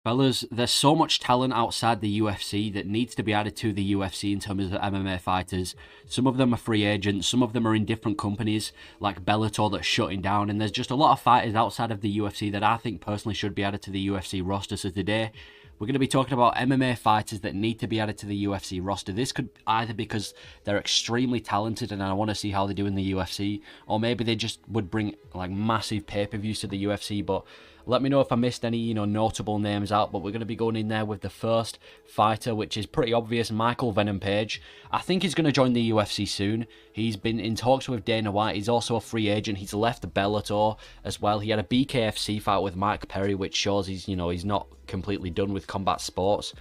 Fellas, there's so much talent outside the UFC that needs to be added to the UFC in terms of MMA fighters. Some of them are free agents, some of them are in different companies like Bellator that's shutting down, and there's just a lot of fighters outside of the UFC that I think personally should be added to the UFC roster. So today, we're going to be talking about MMA fighters that need to be added to the UFC roster. This could either because they're extremely talented and I want to see how they do in the UFC, or maybe they just would bring like massive pay-per-views to the UFC, but let me know if I missed any, notable names out, but we're going to be going in there with the first fighter, which is pretty obvious, Michael Venom Page. I think he's going to join the UFC soon. He's been in talks with Dana White. He's also a free agent. He's left Bellator as well. He had a BKFC fight with Mike Perry, which shows he's not completely done with combat sports.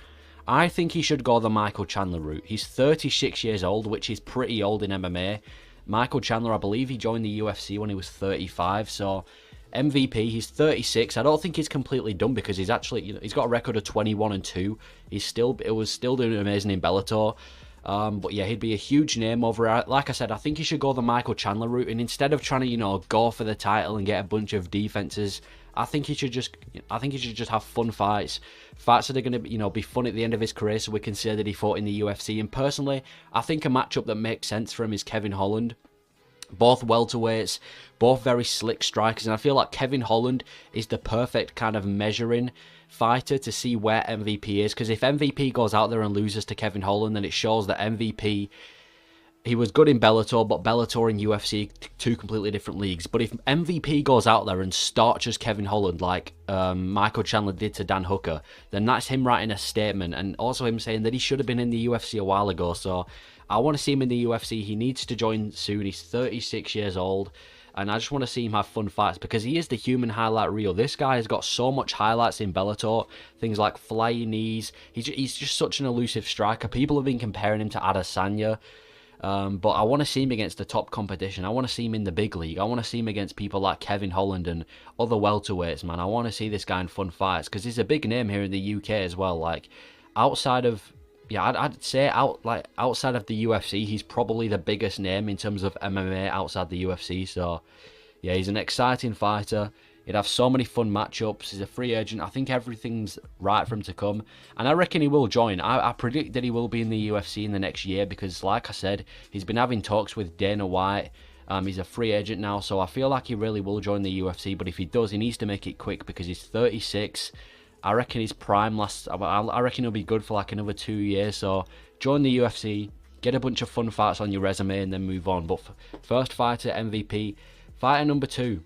I think he should go the Michael Chandler route. He's 36 years old, which is pretty old in MMA. Michael Chandler, I believe he joined the UFC when he was 35, so MVP, he's 36. I don't think he's completely done because he's actually, he's got a record of 21-2. It was still doing amazing in Bellator. But yeah, he'd be a huge name over. Like I said, I think he should go the Michael Chandler route, and instead of trying to, go for the title and get a bunch of defenses, I think he should just have fun fights that are going to, be fun at the end of his career, so we can say that he fought in the UFC. And personally, I think a matchup that makes sense for him is Kevin Holland. Both welterweights, both very slick strikers, and I feel like Kevin Holland is the perfect kind of measuring fighter to see where MVP is, because if MVP goes out there and loses to Kevin Holland, then it shows that MVP, he was good in Bellator, but Bellator and UFC, two completely different leagues. But if MVP goes out there and starches Kevin Holland like Michael Chandler did to Dan Hooker, then that's him writing a statement, and also him saying that he should have been in the UFC a while ago. So I want to see him in the UFC. He needs to join soon. He's 36 years old, and I just want to see him have fun fights because he is the human highlight reel. This guy has got so much highlights in Bellator, things like flying knees. He's just such an elusive striker. People have been comparing him to Adesanya. But I want to see him against the top competition. I want to see him in the big league. I want to see him against people like Kevin Holland and other welterweights, man. I want to see this guy in fun fights because he's a big name here in the UK as well. Like, outside of, I'd say outside of the UFC, he's probably the biggest name in terms of MMA outside the UFC. So, yeah, he's an exciting fighter. He'd have so many fun matchups. He's a free agent. I think everything's right for him to come. And I reckon he will join. I predict that he will be in the UFC in the next year because, like I said, he's been having talks with Dana White. He's a free agent now, so I feel like he really will join the UFC. But if he does, he needs to make it quick because he's 36. I reckon his prime lasts... I reckon he'll be good for like another 2 years. So join the UFC, get a bunch of fun fights on your resume, and then move on. But first fighter, MVP. Fighter number 2.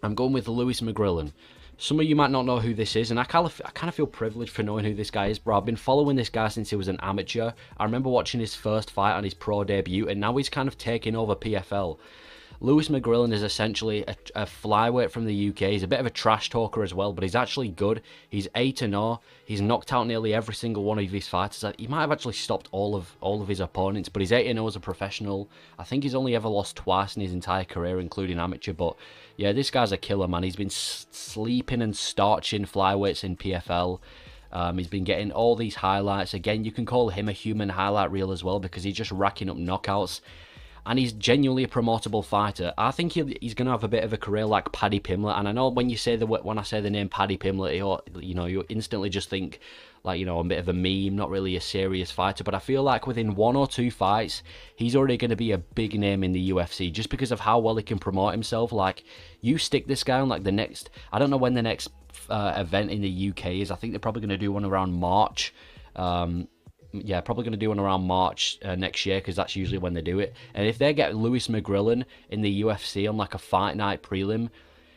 I'm going with Lewis Mcgillin. Some of you might not know who this is, and I kind of feel privileged for knowing who this guy is, bro. I've been following this guy since he was an amateur. I remember watching his first fight on his pro debut, and now he's kind of taking over PFL. Lewis Mcgillin is essentially a flyweight from the UK. He's a bit of a trash talker as well, but he's actually good. He's 8-0. He's knocked out nearly every single one of his fighters. He might have actually stopped all of his opponents, but he's 8-0 as a professional. I think he's only ever lost twice in his entire career, including amateur. But yeah, this guy's a killer, man. He's been sleeping and starching flyweights in PFL. He's been getting all these highlights. Again, you can call him a human highlight reel as well because he's just racking up knockouts. And he's genuinely a promotable fighter. I think he's going to have a bit of a career like Paddy Pimblett. And I know when I say the name Paddy Pimblett, you instantly just think like, a bit of a meme, not really a serious fighter. But I feel like within 1 or 2 fights, he's already going to be a big name in the UFC just because of how well he can promote himself. Like, you stick this guy on like the next, I don't know when the next event in the UK is. I think they're probably going to do one around March. Yeah, probably going to do one around March next year because that's usually when they do it. And if they get Lewis Mcgillin in the UFC on like a fight night prelim,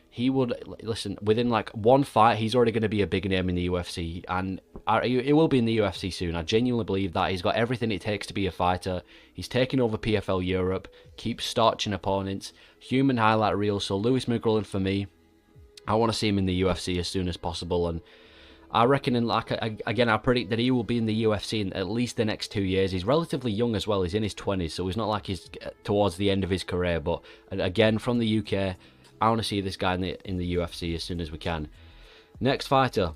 he would, listen, within like 1 fight, he's already going to be a big name in the UFC. And he will be in the UFC soon. I genuinely believe that. He's got everything it takes to be a fighter. He's taking over PFL Europe, keeps starching opponents, human highlight reel. So Lewis Mcgillin for me, I want to see him in the UFC as soon as possible. And I reckon, again, I predict that he will be in the UFC in at least the next 2 years. He's relatively young as well. He's in his 20s, so he's not like he's towards the end of his career. But again, from the UK, I want to see this guy in the UFC as soon as we can. Next fighter,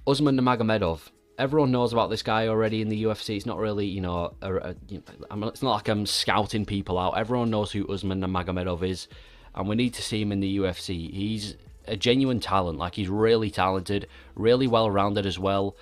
Usman Magomedov. Everyone knows about this guy already in the UFC. It's not really, it's not like I'm scouting people out. Everyone knows who Usman Magomedov is, and we need to see him in the UFC. He's a genuine talent. Like, he's really talented, really well-rounded as well.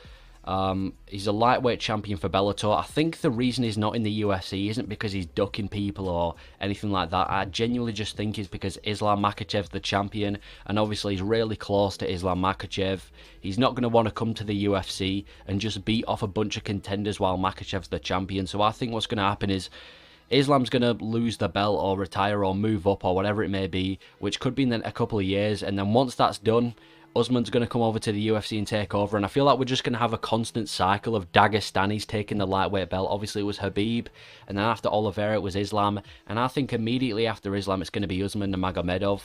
He's a lightweight champion for Bellator. I think the reason he's not in the UFC isn't because he's ducking people or anything like that. I genuinely just think it's because Islam Makhachev's the champion, and obviously he's really close to Islam Makhachev. He's not going to want to come to the UFC and just beat off a bunch of contenders while Makhachev's the champion. So I think what's going to happen is Islam's going to lose the belt or retire or move up or whatever it may be, which could be in a couple of years, and then once that's done, Usman's going to come over to the UFC and take over, and I feel like we're just going to have a constant cycle of Dagestanis taking the lightweight belt. Obviously it was Khabib, and then after Oliveira it was Islam, and I think immediately after Islam it's going to be Usman Magomedov.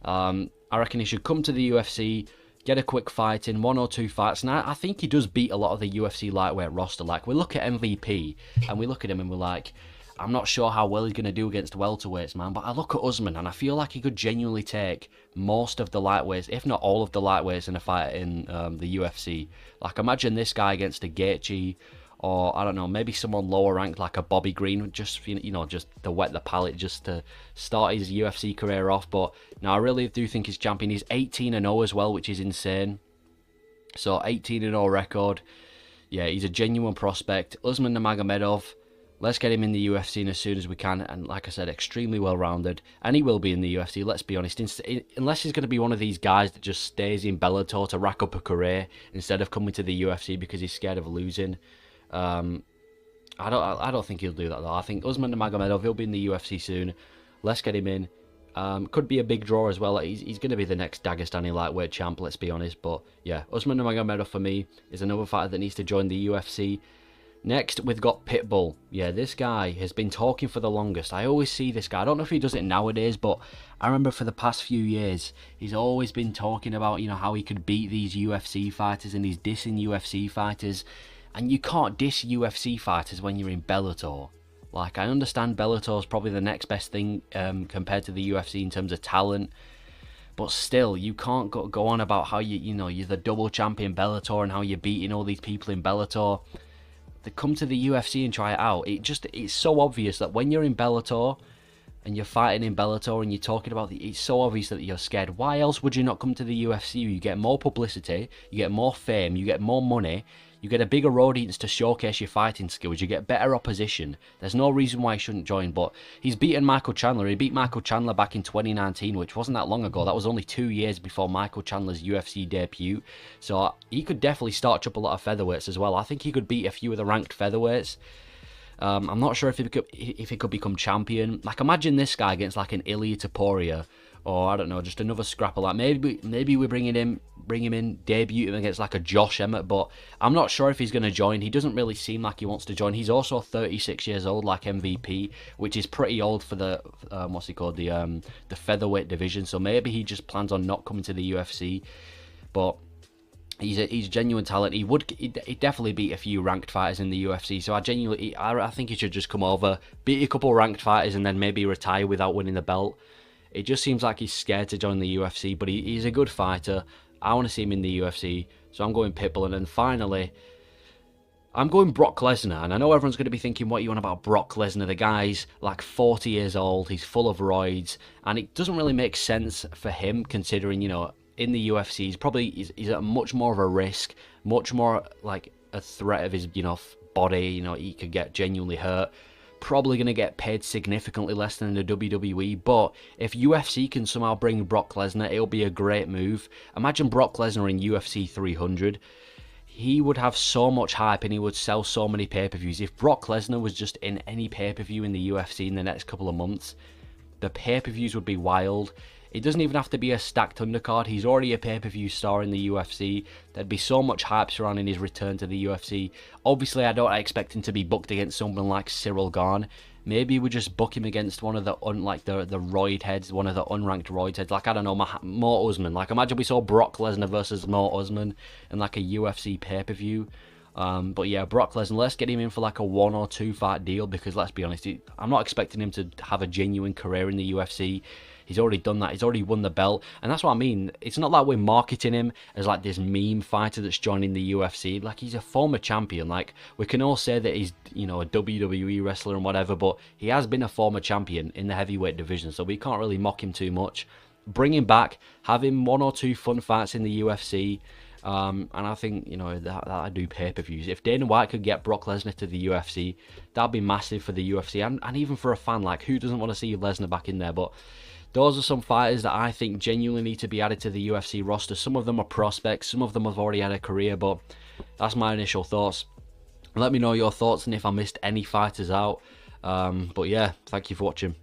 I reckon he should come to the UFC, get a quick fight in, 1 or 2 fights, and I think he does beat a lot of the UFC lightweight roster. Like, we look at MVP, and we look at him and we're like, I'm not sure how well he's going to do against welterweights, man, but I look at Usman and I feel like he could genuinely take most of the lightweights, if not all of the lightweights in a fight in the UFC. Like, imagine this guy against a Gaethje, or, I don't know, maybe someone lower ranked like a Bobby Green, just, you know, just to wet the palate, just to start his UFC career off. But, no, I really do think he's champion. He's 18-0 as well, which is insane. So, 18-0 record. Yeah, he's a genuine prospect. Usman Magomedov, let's get him in the UFC as soon as we can, and like I said, extremely well-rounded, and he will be in the UFC, let's be honest, unless he's going to be one of these guys that just stays in Bellator to rack up a career instead of coming to the UFC because he's scared of losing. I don't think he'll do that, though. I think Usman Magomedov, he'll be in the UFC soon. Let's get him in. Could be a big draw as well. He's going to be the next Dagestani lightweight champ, let's be honest. But yeah, Usman Magomedov for me is another fighter that needs to join the UFC. Next, we've got Pitbull. Yeah, this guy has been talking for the longest. I always see this guy. I don't know if he does it nowadays, but I remember for the past few years, he's always been talking about, you know, how he could beat these UFC fighters, and he's dissing UFC fighters. And you can't diss UFC fighters when you're in Bellator. Like, I understand Bellator is probably the next best thing compared to the UFC in terms of talent. But still, you can't go on about how you're the double champion Bellator and how you're beating all these people in Bellator. They come to the UFC and try it out. It's so obvious that when you're in Bellator and you're fighting in Bellator and you're talking about it's so obvious that you're scared. Why else would you not come to the UFC? You get more publicity, you get more fame, you get more money, you get a bigger audience to showcase your fighting skills, you get better opposition. There's no reason why he shouldn't join, but he's beaten Michael Chandler. He beat Michael Chandler back in 2019, which wasn't that long ago. That was only 2 years before Michael Chandler's UFC debut. So he could definitely starch up a lot of featherweights as well. I think he could beat a few of the ranked featherweights. I'm not sure if he could become champion. Like, imagine this guy against like an Ilia Topuria, or I don't know, just another scrapper. Like, maybe we bring him in, debut him against like a Josh Emmett, but I'm not sure if he's going to join. He doesn't really seem like he wants to join. He's also 36 years old, like MVP, which is pretty old for the what's he called, the featherweight division. So maybe he just plans on not coming to the UFC, but he's a genuine talent. He'd definitely beat a few ranked fighters in the UFC. So I think he should just come over, beat a couple ranked fighters, and then maybe retire without winning the belt. It just seems like he's scared to join the UFC, but he's a good fighter. I want to see him in the UFC, so I'm going Pitbull. And then finally, I'm going Brock Lesnar. And I know everyone's going to be thinking, what are you on about Brock Lesnar? The guy's like 40 years old, he's full of roids, and it doesn't really make sense for him considering, you know, in the UFC, he's at much more of a risk, much more like a threat of his, you know, body. You know, he could get genuinely hurt. Probably going to get paid significantly less than the WWE, but if UFC can somehow bring Brock Lesnar, it'll be a great move. Imagine Brock Lesnar in UFC 300. He would have so much hype and he would sell so many pay-per-views. If Brock Lesnar was just in any pay-per-view in the UFC in the next couple of months, the pay-per-views would be wild. It doesn't even have to be a stacked undercard. He's already a pay-per-view star in the UFC. There'd be so much hype surrounding his return to the UFC. Obviously, I don't expect him to be booked against someone like Cyril Gane. Maybe we just book him against one of the the roid heads, one of the unranked roid heads. Like, I don't know, Mo Usman. Like, imagine we saw Brock Lesnar versus Mo Usman in like a UFC pay-per-view. But yeah, Brock Lesnar, let's get him in for like a 1 or 2 fight deal, because let's be honest, I'm not expecting him to have a genuine career in the UFC. He's already done that. He's already won the belt. And that's what I mean. It's not like we're marketing him as like this meme fighter that's joining the UFC. Like, he's a former champion. Like, we can all say that he's, you know, a WWE wrestler and whatever, but he has been a former champion in the heavyweight division, so we can't really mock him too much. bringing back, having 1 or 2 fun fights in the UFC. And I think, you know, that I do pay-per-views. If Dana White could get Brock Lesnar to the UFC, that'd be massive for the UFC, and even for a fan. Like, who doesn't want to see Lesnar back in there? But those are some fighters that I think genuinely need to be added to the UFC roster. Some of them are prospects, some of them have already had a career, but that's my initial thoughts. Let me know your thoughts and if I missed any fighters out. But yeah, thank you for watching.